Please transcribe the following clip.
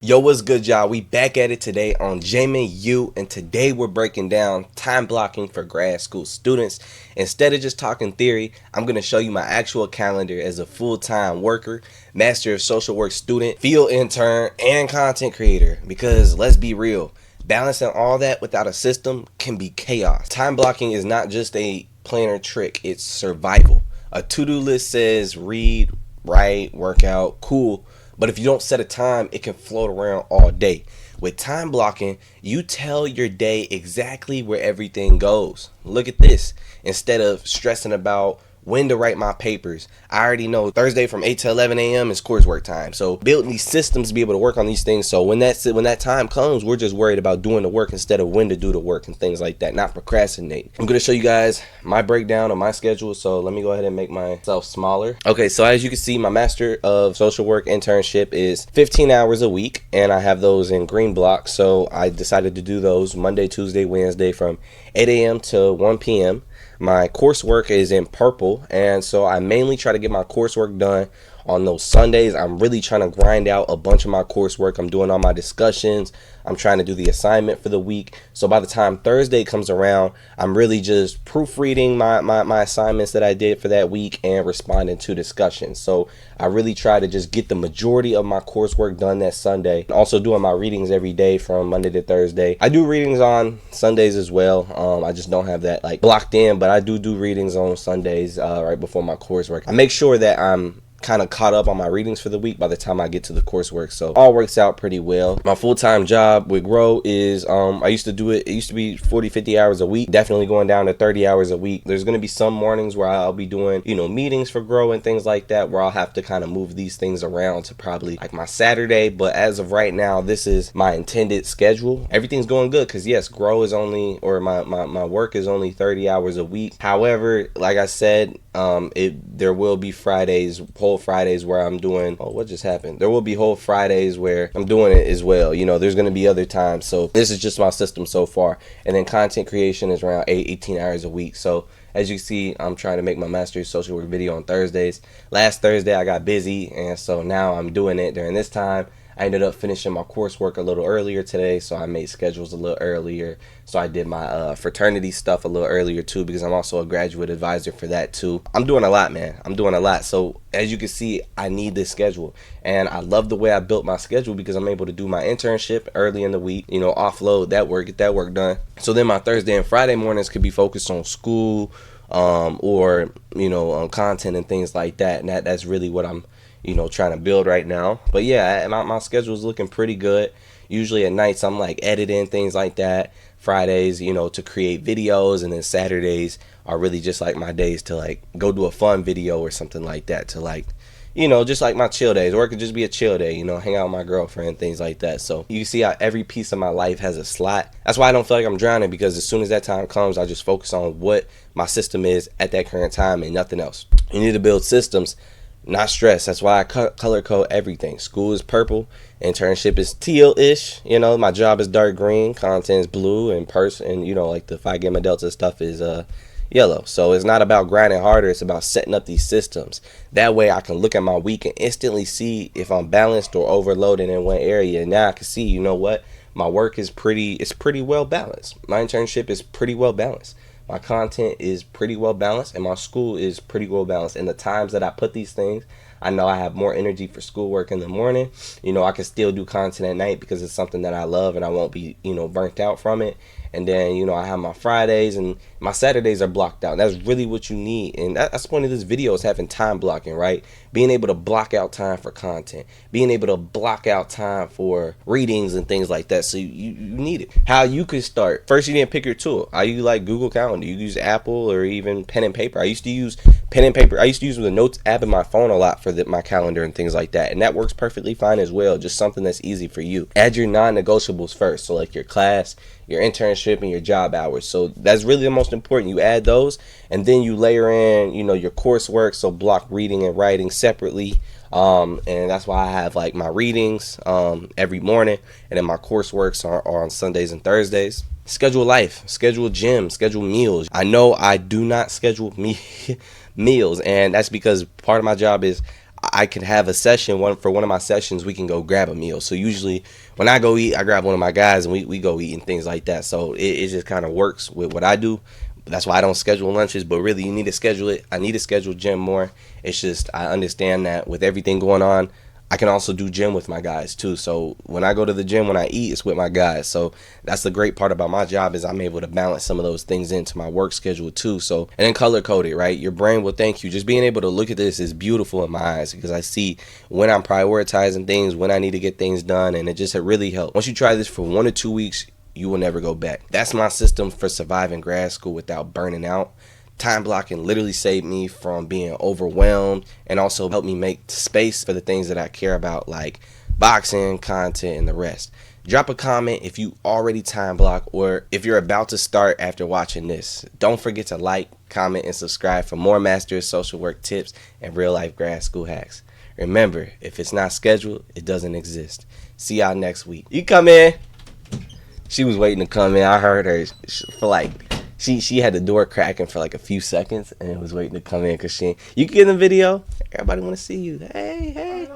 Yo, what's good, y'all? We back at it today on Jamin U, and today we're breaking down time blocking for grad school students. Instead of just talking theory, I'm going to show you my actual calendar as a full-time worker, master of social work student, field intern, and content creator. Because let's be real, balancing all that without a system can be chaos. Time blocking is not just a planner trick, it's survival. A to-do list says read, write, work out, cool. But if you don't set a time, it can float around all day. With time blocking, you tell your day exactly where everything goes. Look at this. Instead of stressing about when to write my papers, I already know Thursday from 8 to 11 a.m. is coursework time. So building these systems to be able to work on these things. So when that time comes, we're just worried about doing the work instead of when to do the work and things like that, not procrastinate. I'm going to show you guys my breakdown of my schedule. So let me go ahead and make myself smaller. Okay, so as you can see, my Master of Social Work internship is 15 hours a week, and I have those in green blocks. So I decided to do those Monday, Tuesday, Wednesday from 8 a.m. to 1 p.m. My coursework is in purple, and so I mainly try to get my coursework done on those Sundays. I'm really trying to grind out a bunch of my coursework. I'm doing all my discussions. I'm trying to do the assignment for the week. So by the time Thursday comes around, I'm really just proofreading my assignments that I did for that week and responding to discussions. So I really try to just get the majority of my coursework done that Sunday. Also doing my readings every day from Monday to Thursday. I do readings on Sundays as well. I just don't have that like blocked in, but I do readings on Sundays right before my coursework. I make sure that I'm kind of caught up on my readings for the week by the time I get to the coursework, so all works out pretty well. My full-time job with Grow is I used to do it used to be 40-50 hours a week, definitely going down to 30 hours a week. There's going to be some mornings where I'll be doing meetings for Grow and things like that, where I'll have to kind of move these things around to probably like my Saturday, but as of right now, this is my intended schedule. Everything's going good because yes, Grow is only, or my work is only 30 hours a week. However, like I said, there will be Fridays, whole Fridays where I'm doing, what just happened? There will be whole Fridays where I'm doing it as well. There's going to be other times. So this is just my system so far. And then content creation is around 18 hours a week. So as you see, I'm trying to make my master's social work video on Thursdays. Last Thursday I got busy, and so now I'm doing it during this time. I ended up finishing my coursework a little earlier today, so I made schedules a little earlier. So I did my fraternity stuff a little earlier too, because I'm also a graduate advisor for that too. I'm doing a lot, man. I'm doing a lot. So as you can see, I need this schedule, and I love the way I built my schedule because I'm able to do my internship early in the week, offload that work, get that work done. So then my Thursday and Friday mornings could be focused on school, or on content and things like that. And that's really what I'm trying to build right now. But yeah, my schedule is looking pretty good. Usually at nights I'm like editing, things like that. Fridays, to create videos, and then Saturdays are really just like my days to like go do a fun video or something like that, to like just like my chill days, or it could just be a chill day, hang out with my girlfriend, things like that. So you see how every piece of my life has a slot. That's why I don't feel like I'm drowning, because as soon as that time comes, I just focus on what my system is at that current time and nothing else. You need to build systems, not stress. That's why I color code everything. School is purple, internship is teal-ish, my job is dark green, content is blue, and like the Phi Gamma Delta stuff is yellow. So it's not about grinding harder, it's about setting up these systems. That way I can look at my week and instantly see if I'm balanced or overloaded in one area. And now I can see, what, my work is pretty well balanced. My internship is pretty well balanced. My content is pretty well balanced, and my school is pretty well balanced. And the times that I put these things, I know I have more energy for schoolwork in the morning. I can still do content at night because it's something that I love, and I won't be, burnt out from it. And then, I have my Fridays, and my Saturdays are blocked out. That's really what you need. And that's the point of this video, is having time blocking, right? Being able to block out time for content, being able to block out time for readings and things like that. So you need it. How you could start. First, you didn't pick your tool. Are you like Google Calendar? You use Apple or even pen and paper? I used to use pen and paper. I used to use the notes app in my phone a lot for my calendar and things like that. And that works perfectly fine as well. Just something that's easy for you. Add your non-negotiables first. So like your class, your internship, and your job hours. So that's really the most important. You add those, and then you layer in, your coursework. So block reading and writing separately. And that's why I have like my readings every morning, and then my courseworks are on Sundays and Thursdays. Schedule life, schedule gym, schedule meals. I know I do not schedule meals, and that's because part of my job is I can have a session, for one of my sessions, we can go grab a meal. So usually when I go eat, I grab one of my guys and we go eat and things like that. So it just kind of works with what I do. That's why I don't schedule lunches, but really you need to schedule it. I need to schedule gym more. It's just I understand that with everything going on, I can also do gym with my guys too. So when I go to the gym, when I eat, it's with my guys. So that's the great part about my job is I'm able to balance some of those things into my work schedule too. So, and then color code it, right? Your brain will thank you. Just being able to look at this is beautiful in my eyes because I see when I'm prioritizing things, when I need to get things done, and it just really helps. Once you try this for 1 or 2 weeks, you will never go back. That's my system for surviving grad school without burning out. Time blocking literally saved me from being overwhelmed and also helped me make space for the things that I care about, like boxing, content, and the rest. Drop a comment if you already time block or if you're about to start after watching this. Don't forget to like, comment, and subscribe for more Master of Social Work tips and real life grad school hacks. Remember, if it's not scheduled, it doesn't exist. See y'all next week. You come in. She was waiting to come in. I heard her for like... She had the door cracking for like a few seconds and was waiting to come in because you can get in the video. Everybody want to see you. Hey.